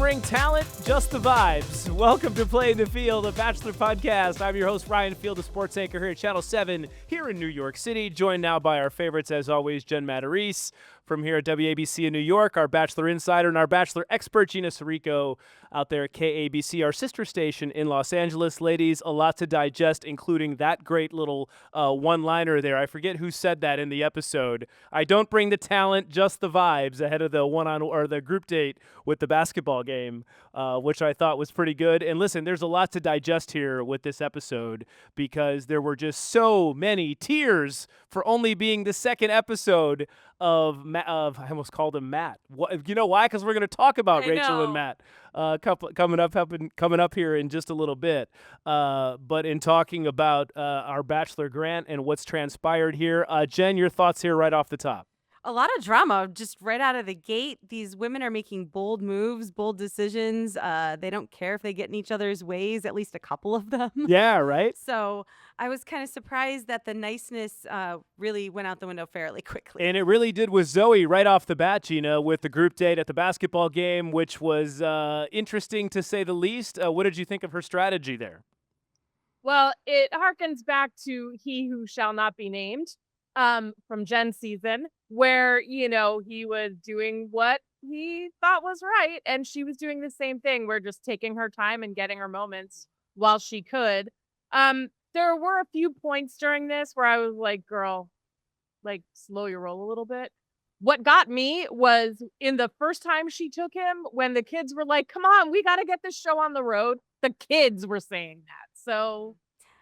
bring talent, just the vibes. Welcome to Playing the Field, a Bachelor podcast. I'm your host, Ryan Field, a sports anchor here at Channel 7 here in New York City, joined now by our favorites, as always, Jen Matarese from here at WABC in New York, our Bachelor insider and our Bachelor expert, Gina out there at KABC, our sister station in Los Angeles. Ladies, a lot to digest, including that great little one-liner there. I forget who said that in the episode. I don't bring the talent, just the vibes, ahead of the group date with the basketball game, which I thought was pretty good. And listen, there's a lot to digest here with this episode because there were just so many tears for only being the second episode of I almost called him Matt. What, you know why? Because we're going to talk about Rachel and Matt coming up here in just a little bit. But in talking about our Bachelor Grant and what's transpired here, Jen, your thoughts here right off the top. A lot of drama just right out of the gate. These women are making bold moves, bold decisions. They don't care if they get in each other's ways, at least a couple of them. Yeah, right? So I was kind of surprised that the niceness really went out the window fairly quickly. And it really did with Zoe right off the bat, Gina, with the group date at the basketball game, which was interesting to say the least. What did you think of her strategy there? Well, it harkens back to He Who Shall Not Be Named from Jen's season, where, he was doing what he thought was right, and she was doing the same thing. We're just taking her time and getting her moments while she could. There were a few points during this where I was like, girl, like, slow your roll a little bit. What got me was in the first time she took him, when the kids were like, come on, we got to get this show on the road. The kids were saying that. So,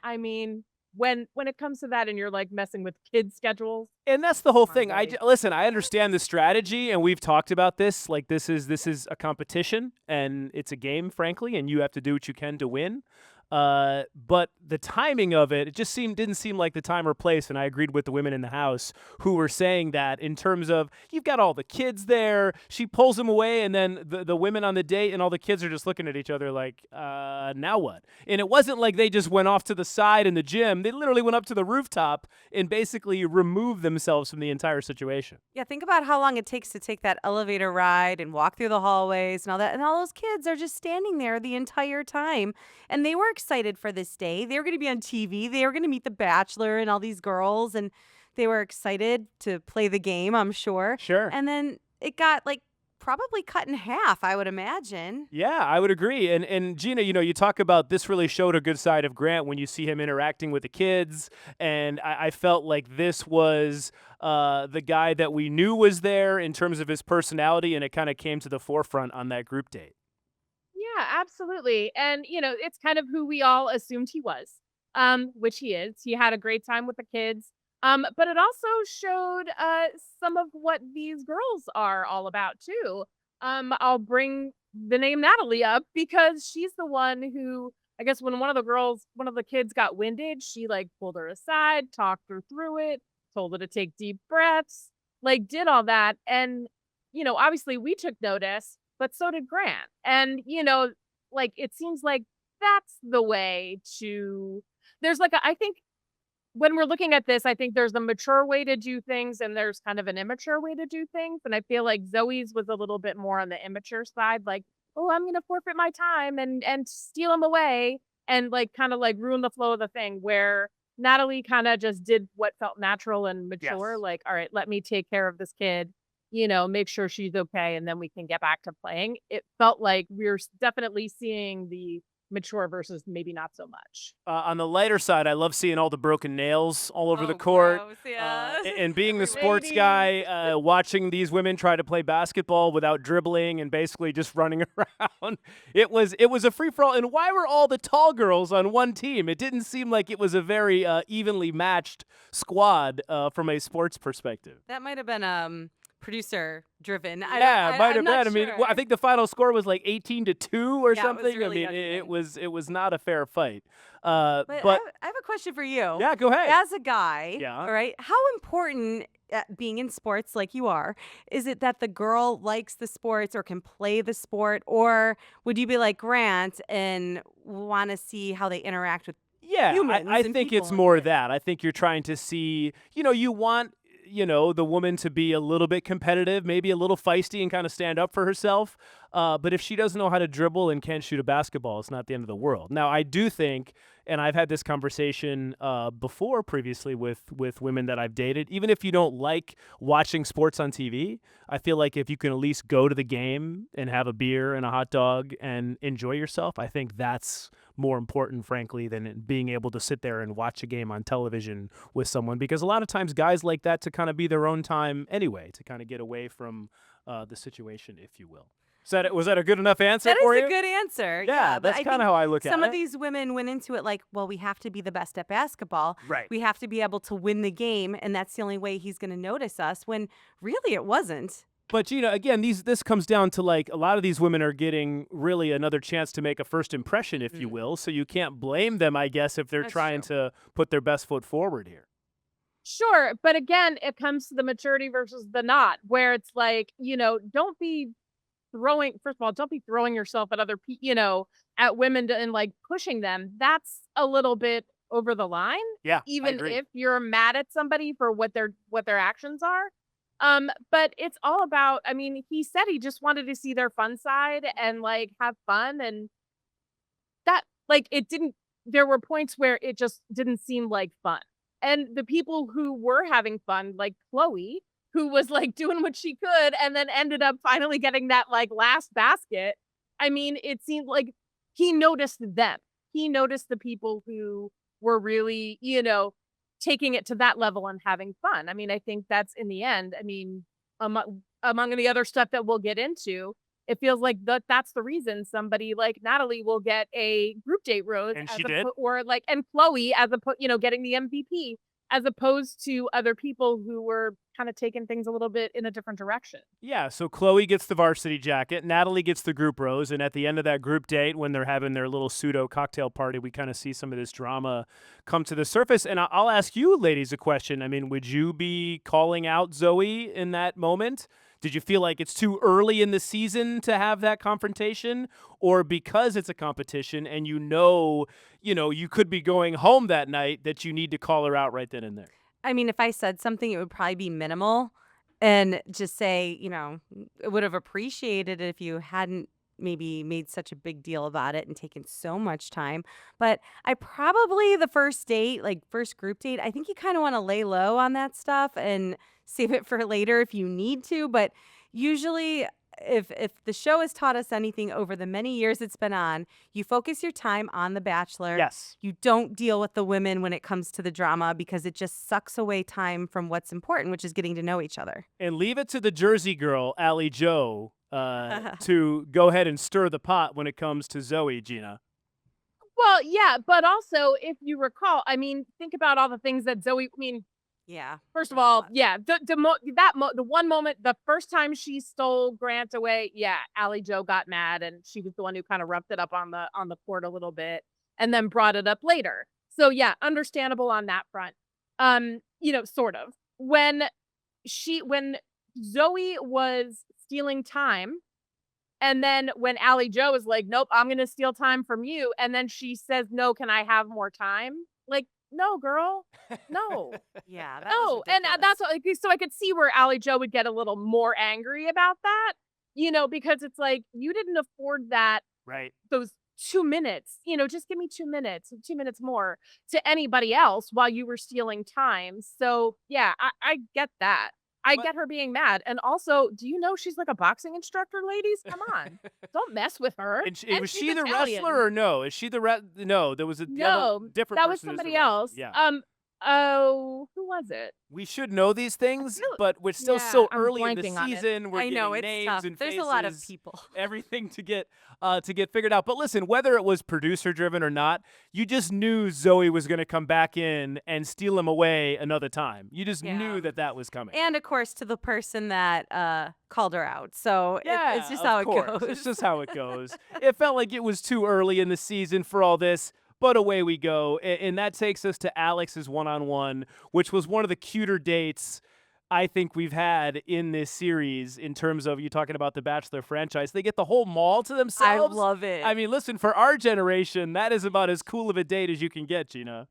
I mean, when it comes to that and you're like messing with kids' schedules. And that's the whole thing. Listen, I understand the strategy, and we've talked about this. Like, this is a competition, and it's a game, frankly, and you have to do what you can to win. But the timing of it just didn't seem like the time or place, and I agreed with the women in the house who were saying that in terms of, you've got all the kids there, she pulls them away, and then the women on the date and all the kids are just looking at each other like, now what? And it wasn't like they just went off to the side in the gym. They literally went up to the rooftop and basically removed themselves from the entire situation. Yeah, think about how long it takes to take that elevator ride and walk through the hallways and all that. And all those kids are just standing there the entire time. And they were excited for this day. They were going to be on TV. They were going to meet the Bachelor and all these girls. And they were excited to play the game, I'm sure. Sure. And then it got probably cut in half, I would imagine. Yeah, I would agree. And Gina, you talk about this really showed a good side of Grant when you see him interacting with the kids. And I felt like this was the guy that we knew was there in terms of his personality, and it kind of came to the forefront on that group date. Yeah, absolutely. And, it's kind of who we all assumed he was, which he is. He had a great time with the kids. But it also showed some of what these girls are all about, too. I'll bring the name Natalie up because she's the one who, I guess, when one of the kids got winded, she pulled her aside, talked her through it, told her to take deep breaths, did all that. And, obviously we took notice, but so did Grant. And, it seems like that's the way I think, when we're looking at this, I think there's a mature way to do things and there's kind of an immature way to do things. And I feel like Zoe's was a little bit more on the immature side, I'm going to forfeit my time and steal him away and kind of ruin the flow of the thing, where Natalie kind of just did what felt natural and mature. Yes. All right, let me take care of this kid, make sure she's okay, and then we can get back to playing. It felt like we're definitely seeing the mature versus maybe not so much. On the lighter side, I love seeing all the broken nails all over the court. Gross, yeah. And being the sports guy, watching these women try to play basketball without dribbling and basically just running around. It was a free-for-all. And why were all the tall girls on one team? It didn't seem like it was a very evenly matched squad from a sports perspective. That might have been producer driven. Yeah, it might have been. Sure. I mean, I think the final score was 18-2 or something. It was really it was not a fair fight. But I have a question for you. Yeah, go ahead. As a guy, Yeah. all right, how important, being in sports like you are, is it that the girl likes the sports or can play the sport, or would you be like Grant and want to see how they interact with Yeah, humans I and think people it's and more things? that. I think you're trying to see, you want the woman to be a little bit competitive, maybe a little feisty and kind of stand up for herself. But if she doesn't know how to dribble and can't shoot a basketball, it's not the end of the world. Now, I do think, and I've had this conversation before previously with women that I've dated, even if you don't like watching sports on TV, I feel like if you can at least go to the game and have a beer and a hot dog and enjoy yourself, I think that's more important, frankly, than being able to sit there and watch a game on television with someone. Because a lot of times guys like that to kind of be their own time anyway, to kind of get away from the situation, if you will. Was that a good enough answer for you? That is a good answer. Yeah, but that's kind of how I look at it. Some of these women went into it like, well, we have to be the best at basketball. Right. We have to be able to win the game, and that's the only way he's going to notice us, when really it wasn't. But, Gina, again, this comes down to, like, a lot of these women are getting really another chance to make a first impression, if you will. So you can't blame them, I guess, if they're trying to put their best foot forward here. Sure. But again, it comes to the maturity versus the not, where it's like, don't be throwing yourself at other people, at women and like pushing them. That's a little bit over the line. Yeah. Even if you're mad at somebody for what their actions are. But it's all about, he said he just wanted to see their fun side and like have fun, and that like there were points where it just didn't seem like fun. And the people who were having fun, like Chloe, who was like doing what she could and then ended up finally getting that like last basket. It seemed like he noticed them. He noticed the people who were really, taking it to that level and having fun. I think that's in the end, among the other stuff that we'll get into, it feels like that's the reason somebody like Natalie will get a group date rose, and she did, and Chloe getting the MVP, as opposed to other people who were kind of taking things a little bit in a different direction. Yeah, so Chloe gets the varsity jacket, Natalie gets the group rose, and at the end of that group date, when they're having their little pseudo cocktail party, we kind of see some of this drama come to the surface. And I'll ask you ladies a question. Would you be calling out Zoe in that moment? Did you feel like it's too early in the season to have that confrontation? Or because it's a competition and you could be going home that night, that you need to call her out right then and there? If I said something, it would probably be minimal and just say, I would have appreciated it if you hadn't maybe made such a big deal about it and taken so much time. But I probably, the first date, like first group date, I think you kind of want to lay low on that stuff and save it for later if you need to. But usually, if the show has taught us anything over the many years it's been on, you focus your time on The Bachelor. Yes. You don't deal with the women when it comes to the drama, because it just sucks away time from what's important, which is getting to know each other. And leave it to the Jersey girl, Allie Joe, to go ahead and stir the pot when it comes to Zoe, Gina. Well, yeah, but also, if you recall, think about all the things that Zoe, yeah. First of all, yeah, the one moment, the first time she stole Grant away, yeah, Allie Joe got mad, and she was the one who kind of roughed it up on the court a little bit, and then brought it up later. So yeah, understandable on that front. Sort of. When Zoe was stealing time, and then when Allie Joe was like, "Nope, I'm gonna steal time from you," and then she says, "No, can I have more time?" Like, no, girl, no. Yeah. No, and that's what, so I could see where Allie Joe would get a little more angry about that, because it's like, you didn't afford that, right? Those 2 minutes, just give me 2 minutes more to anybody else while you were stealing time. So yeah, I get that. I get her being mad. And also, do you know she's like a boxing instructor, ladies? Come on. Don't mess with her. And was she the wrestler or no? Is she the No, there was a different that was person somebody else. Yeah. Oh, who was it? We should know these things, but we're still so early in the season. We're getting names tough. and There's faces, a lot of people. everything to get figured out. But listen, whether it was producer driven or not, you just knew Zoe was going to come back in and steal him away another time. You just knew that was coming. And of course, to the person that called her out. So it's just how it goes. It's just how it goes. It felt like it was too early in the season for all this. But away we go. And that takes us to Alex's one-on-one, which was one of the cuter dates I think we've had in this series in terms of you talking about the Bachelor franchise. They get the whole mall to themselves. I love it. Listen, for our generation, that is about as cool of a date as you can get, Gina.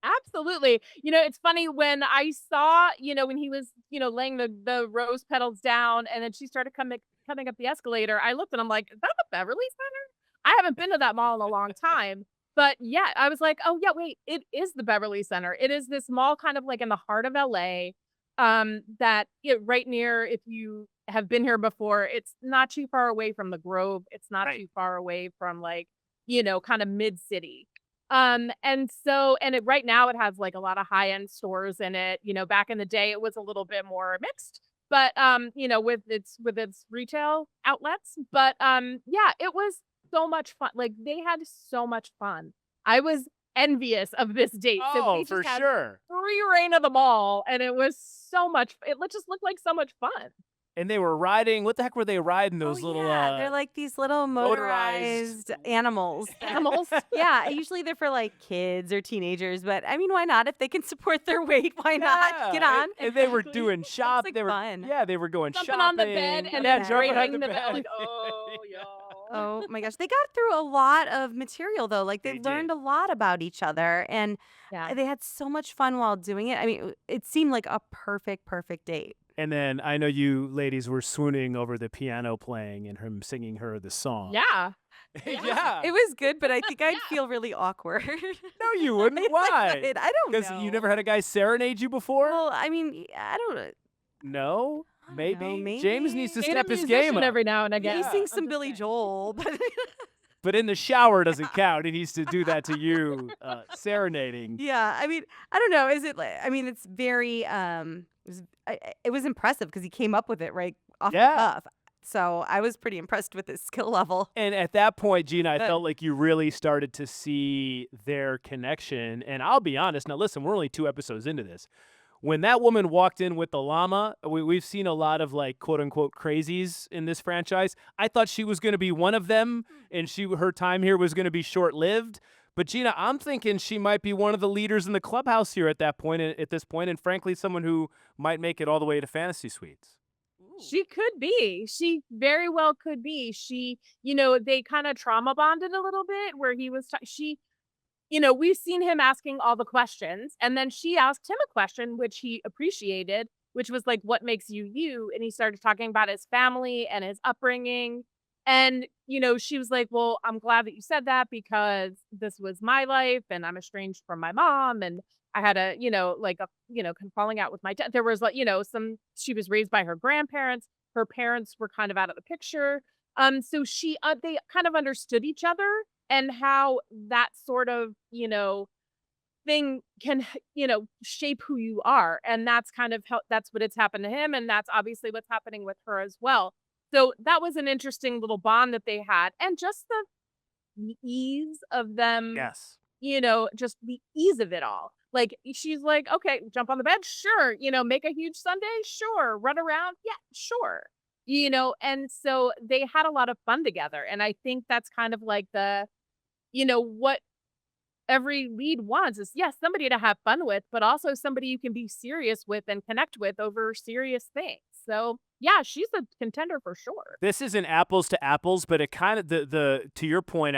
Absolutely. It's funny when I saw, when he was, laying the rose petals down and then she started coming up the escalator, I looked and I'm like, is that the Beverly Center? I haven't been to that mall in a long time. But yeah, I was like, oh yeah, wait, it is the Beverly Center. It is this mall kind of like in the heart of LA. That right near, if you have been here before, it's not too far away from the Grove. It's not Right. too far away from like, kind of mid city. And it right now it has like a lot of high-end stores in it. Back in the day it was a little bit more mixed, but with its retail outlets. But yeah, it was so much fun. Like they had so much fun. I was envious of this date. So Oh, we for just had sure. free reign of the mall and it was so much just looked like so much fun. And they were riding. What the heck were they riding? Oh Those little yeah, they're like these little motorized motorized animals. Animals. Yeah, usually they're for like kids or teenagers, but I mean, why not? If they can support their weight, why not? Get Yeah, on. and they were Exactly. doing shop. like They were fun. they were going Jumping shopping on the bed and yeah, then jumping on breaking the bed. bed. Like, oh, y'all. Oh my gosh, they got through a lot of material though. Like They they learned did. a lot about each other, and Yeah. they had so much fun while doing it. I mean, it seemed like a perfect date. And then I know you ladies were swooning over the piano playing and him singing her the song. Yeah. Yeah. It was good, but I think I'd Yeah. feel really awkward. No, you wouldn't. Yes, I Why? would. I don't Because know. you never had a guy serenade you before? Well, I mean, I don't. No? I don't Maybe? know, James needs to Get a step his musician game up. every now and He again. sings I'm some just Billy saying. Joel, but But in the shower doesn't count. He needs to do that to you, serenading. yeah, I mean, I don't know. Is it like? I mean, it's very. It was impressive because he came up with it right off the Yeah. cuff. So I was pretty impressed with his skill level. And at that point, Gina, I Good. felt like you really started to see their connection. And I'll be honest. Now, listen, we're only 2 episodes into this. When that woman walked in with the llama, we've seen a lot of like quote unquote crazies in this franchise. I thought she was going to be one of them, and her time here was going to be short lived. But Gina, I'm thinking she might be one of the leaders in the clubhouse here at this point, and frankly, someone who might make it all the way to fantasy suites. She could be. She very well could be. They kind of trauma bonded a little bit where he was, we've seen him asking all the questions. And then she asked him a question, which he appreciated, which was like, what makes you you? And he started talking about his family and his upbringing. And, she was like, well, I'm glad that you said that because this was my life and I'm estranged from my mom. And I had kind of falling out with my dad. There was like, she was raised by her grandparents. Her parents were kind of out of the picture. So they kind of understood each other and how that sort of, thing can, shape who you are. And that's kind of how, that's what it's happened to him. And that's obviously what's happening with her as well. So that was an interesting little bond that they had. And just the ease of them, Yes. just the ease of it all. Like she's like, okay, jump on the bed, sure. Make a huge sundae, sure. Run around, yeah, sure. And so they had a lot of fun together. And I think that's kind of like what every lead wants is, yes, somebody to have fun with, but also somebody you can be serious with and connect with over serious things. So yeah, she's a contender for sure. This isn't apples to apples, but it kind of the to your point,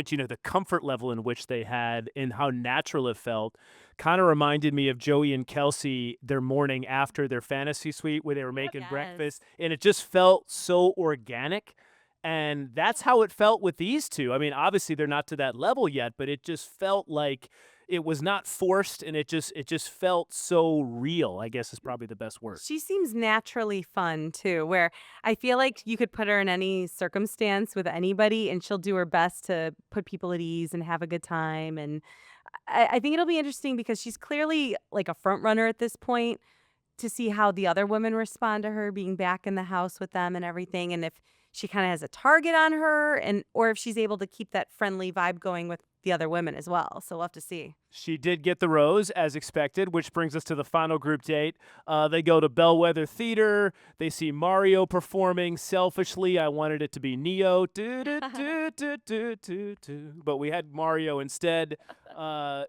Gina, the comfort level in which they had and how natural it felt kind of reminded me of Joey and Kelsey their morning after their fantasy suite where they were making breakfast, and it just felt so organic. And that's how it felt with these two. I mean, obviously they're not to that level yet, but it just felt like it was not forced, and it just felt so real, I guess is probably the best word. She seems naturally fun too, where I feel like you could put her in any circumstance with anybody and she'll do her best to put people at ease and have a good time. And I think it'll be interesting because she's clearly like a front runner at this point to see how the other women respond to her being back in the house with them and everything. And if she kind of has a target on her or if she's able to keep that friendly vibe going with the other women as well. So we'll have to see. She did get the rose, as expected, which brings us to the final group date. They go to Bellwether Theater. They see Mario performing. Selfishly, I wanted it to be Neo. But we had Mario instead.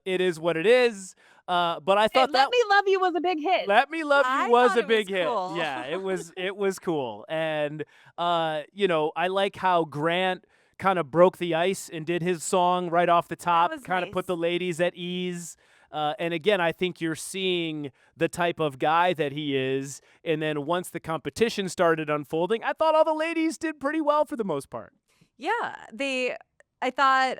It is what it is. But I thought Let Me Love You was a big hit. Let Me Love You I was thought a it big was hit. cool. Yeah, it was cool. And I like how Grant kind of broke the ice and did his song right off the top, was kind of put nice. the ladies at ease. And again, I think you're seeing the type of guy that he is. And then once the competition started unfolding, I thought all the ladies did pretty well for the most part. Yeah, I thought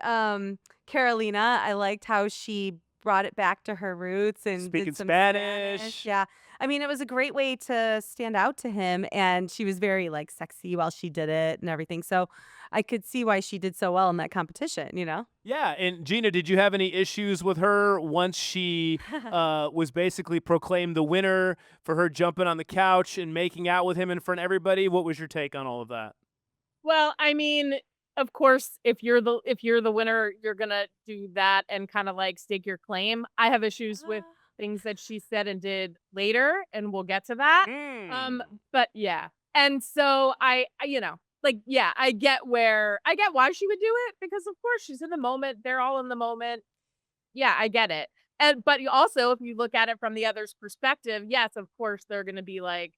Carolina, I liked how she brought it back to her roots and Speaking did some Spanish. Yeah. I mean, it was a great way to stand out to him, and she was very like sexy while she did it and everything. So I could see why she did so well in that competition, you know? Yeah, and Gina, did you have any issues with her once she was basically proclaimed the winner for her jumping on the couch and making out with him in front of everybody? What was your take on all of that? Well, I mean, of course, if you're the winner, you're gonna do that and kind of like stake your claim. I have issues with things that she said and did later, and we'll get to that. Mm. But yeah, and so I get why she would do it, because of course she's in the moment. They're all in the moment. Yeah, I get it. But you also, if you look at it from the other's perspective, yes, of course they're gonna be like,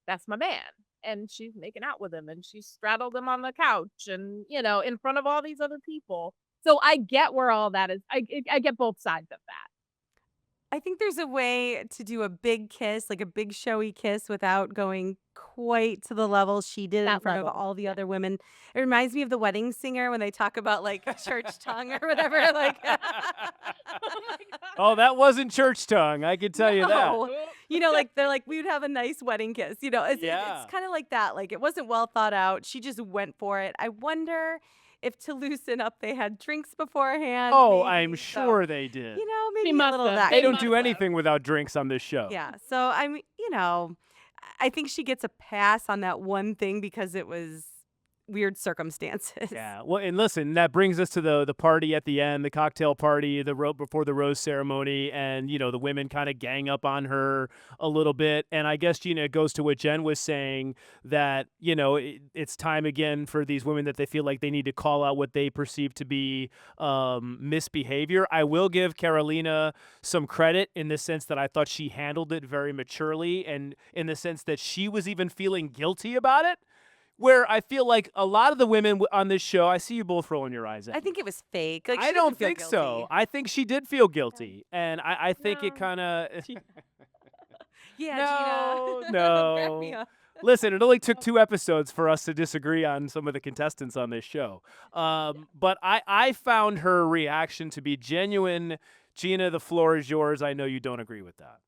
"That's my man." And she's making out with him, and she straddled him on the couch, and in front of all these other people. So I get where all that is. I get both sides of that. I think there's a way to do a big kiss, like a big showy kiss without going quite to the level she did in That front of level, all the yeah. other women. It reminds me of the wedding singer when they talk about like church tongue or whatever. Like, Oh my god. Oh, that wasn't church tongue. I can tell you that. no, like they're like we would have a nice wedding kiss. Yeah. It's kind of like that. Like it wasn't well thought out. She just went for it. I wonder if to loosen up they had drinks beforehand. Oh, maybe. I'm So, sure they did. maybe a must little of have. that. They They don't must do have. anything without drinks on this show. Yeah. So I'm, I think she gets a pass on that one thing because it was weird circumstances. Yeah. Well, and listen, that brings us to the party at the end, the cocktail party, before the rose ceremony, and the women kind of gang up on her a little bit. And I guess Gina, it goes to what Jen was saying, that it's time again for these women that they feel like they need to call out what they perceive to be misbehavior. I will give Carolina some credit in the sense that I thought she handled it very maturely, and in the sense that she was even feeling guilty about it. Where I feel like a lot of the women on this show, I see you both rolling your eyes at I me. think it was fake. Like, I she don't didn't feel think so. guilty. I think she did feel guilty, and I think it No. kind of. Yeah, No, Gina. no. Back me up. Listen, it only took 2 episodes for us to disagree on some of the contestants on this show. But I found her reaction to be genuine. Gina, the floor is yours. I know you don't agree with that.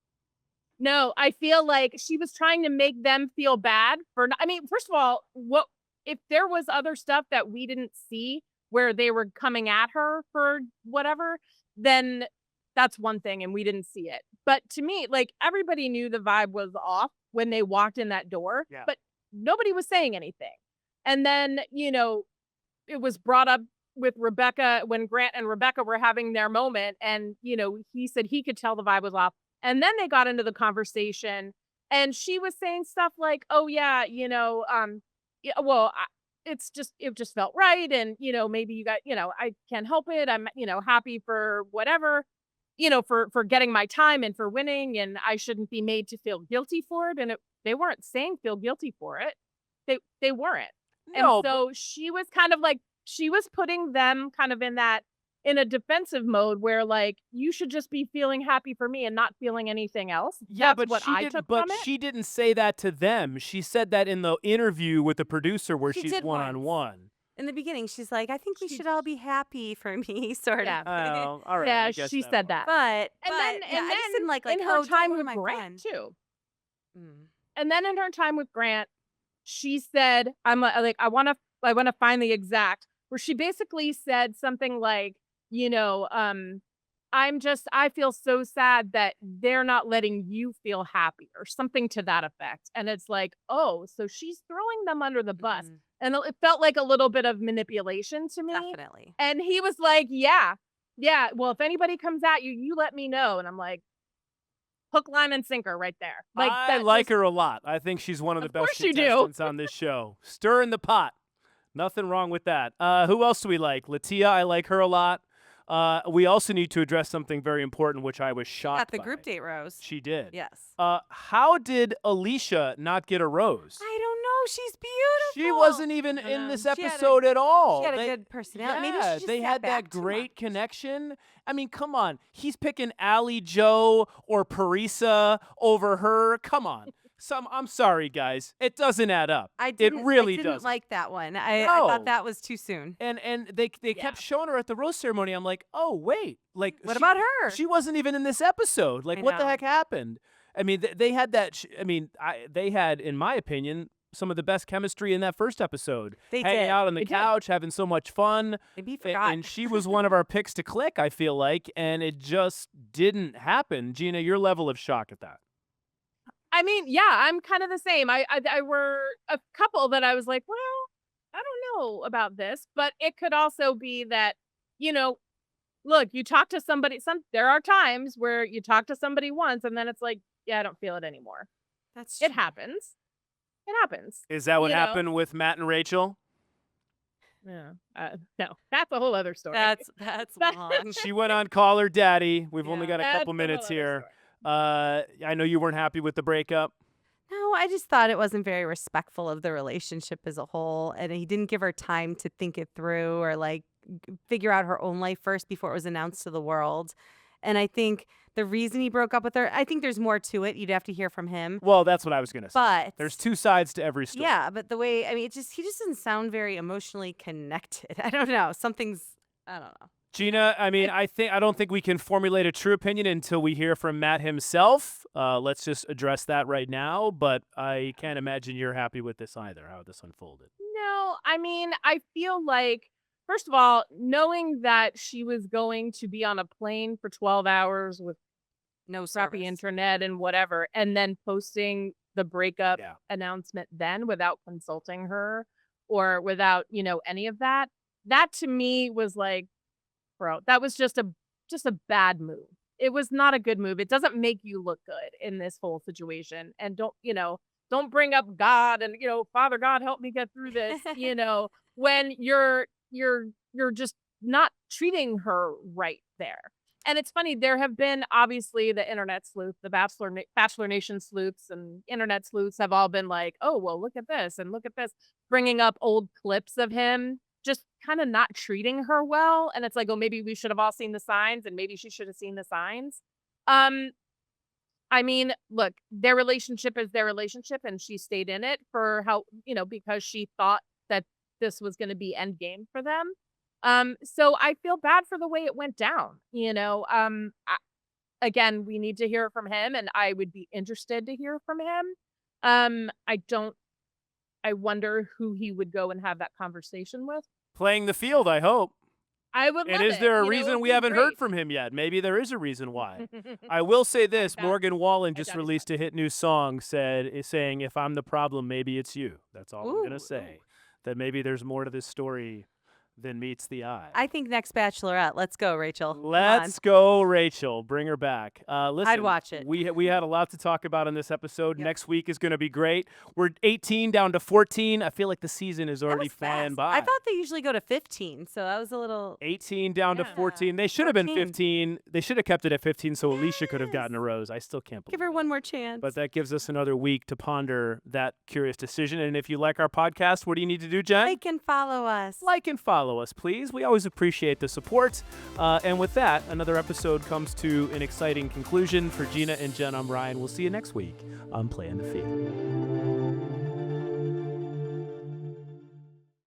No, I feel like she was trying to make them feel bad for. I mean, first of all, what if there was other stuff that we didn't see where they were coming at her for whatever? Then that's one thing, and we didn't see it. But to me, like, everybody knew the vibe was off when they walked in that door, Yeah. but nobody was saying anything. And then it was brought up with Rebecca when Grant and Rebecca were having their moment, and he said he could tell the vibe was off. And then they got into the conversation, and she was saying stuff like, "Oh yeah, yeah, well, it just felt right, and maybe you got, I can't help it. I'm, happy for whatever, for getting my time and for winning, and I shouldn't be made to feel guilty for it." And they weren't saying feel guilty for it. They weren't. No, And so she was kind of like, she was putting them kind of in a defensive mode where, like, you should just be feeling happy for me and not feeling anything else. Yeah, That's but what I took but from it. she didn't say that to them. She said that in the interview with the producer where She she's did one on one. In the beginning, she's like, I think we She- should all be happy for me, sort Yeah. of. Oh, all right. Yeah, I guess she that said one. that. But And then, yeah, I just didn't like in her oh, don't time ruin with my Grant fun. too. Mm. And then in her time with Grant, she said, "I'm like, I want to find the exact," where she basically said something like, I feel so sad that they're not letting you feel happy, or something to that effect. And it's like, oh, so she's throwing them under the bus. Mhm. And it felt like a little bit of manipulation to me. Definitely. And he was like, yeah, well, if anybody comes at you, you let me know. And I'm like, hook, line, and sinker right there. Like, I that like just- her a lot. I think she's one of the Of best course you do. contestants on this show. Stirring the pot. Nothing wrong with that. Who else do we like? Latia, I like her a lot. We also need to address something very important, which I was shocked At the by. group date rose. She did. Yes. How did Alicia not get a rose? I don't know. She's beautiful. She wasn't even I in know. this She had a- episode at all. She had a They- good personality. Maybe Yeah, she just they sat had back that too great much. connection. I mean, come on. He's picking Allie Joe or Parisa over her. Come on. I'm sorry, guys. It doesn't add up. I It didn't, really I didn't doesn't. like that one. I No. thought that was too soon. And they kept showing her at the rose ceremony. I'm like, oh wait, like What she- about her? She wasn't even in this episode. Like, I what the know. heck happened? I mean, they had that. They had, in my opinion, some of the best chemistry in that first episode. They Hanging did. out on the They did. couch, having so much fun. Maybe you A- forgot. And she was one of our picks to click, I feel like, and it just didn't happen. Gina, your level of shock at that. I mean, yeah, I'm kind of the same. I were a couple that I was like, well, I don't know about this, but it could also be that, look, you talk to somebody. There are times where you talk to somebody once, and then it's like, yeah, I don't feel it anymore. That's It happens. It happens. Is that what You know. happened with Matt and Rachel? Yeah. No, that's a whole other story. That's That- long. She went on Call Her Daddy. We've only Yeah. got a That's couple a whole minutes other here. story. I know you weren't happy with the breakup. No, I just thought it wasn't very respectful of the relationship as a whole, and he didn't give her time to think it through or figure out her own life first before it was announced to the world. And I think the reason he broke up with her, I think there's more to it. You'd have to hear from him. Well, that's what I was going to say. But There's two sides to every story. yeah, but the way he just doesn't sound very emotionally connected. I don't know. I don't know. Gina, I don't think we can formulate a true opinion until we hear from Matt himself. Let's just address that right now. But I can't imagine you're happy with this either, how this unfolded. No, I mean, I feel like, first of all, knowing that she was going to be on a plane for 12 hours with No crappy service. internet and whatever, and then posting the breakup Yeah. announcement then without consulting her or without, any of that, that to me was like, bro, that was just a bad move. It was not a good move. It doesn't make you look good in this whole situation. And don't bring up God and, Father God, help me get through this, when you're just not treating her right there. And it's funny, there have been obviously the internet sleuth, the Bachelor Nation sleuths and internet sleuths have all been like, oh, well, look at this and look at this, bringing up old clips of him just kind of not treating her well. And it's like, oh, maybe we should have all seen the signs and maybe she should have seen the signs. I mean, look, their relationship is their relationship and she stayed in it for because she thought that this was going to be end game for them. So I feel bad for the way it went down, again, we need to hear from him and I would be interested to hear from him. I wonder who he would go and have that conversation with. Playing the field, I hope. I would love And is it. there a You know, reason it'd we be haven't heard great. from him yet? Maybe there is a reason why. I will say this: doubt- Morgan Wallen I just doubt he's released a hit new song saying, "If I'm the problem, maybe it's you." That's all I'm gonna Ooh, say. That maybe there's more to this story than meets the eye. I think next Bachelorette. Let's go, Rachel. Come on. Let's go, Rachel. Bring her back. Listen, watch it. We had a lot to talk about in this episode. Yep. Next week is going to be great. We're 18 down to 14. I feel like the season is That already was flying fast. by. I thought they usually go to 15, so that was a little. 18 down to Yeah. 14. They should have been 14. 15. They should have kept it at 15 so Alicia could have gotten a Yes. rose. I still can't believe Give her that. one more chance. But that gives us another week to ponder that curious decision. And if you like our podcast, what do you need to do, Jen? Like and follow us. Like and follow us, please. We always appreciate the support. And with that, another episode comes to an exciting conclusion. For Gina and Jen, I'm Ryan. We'll see you next week on Playing the Field.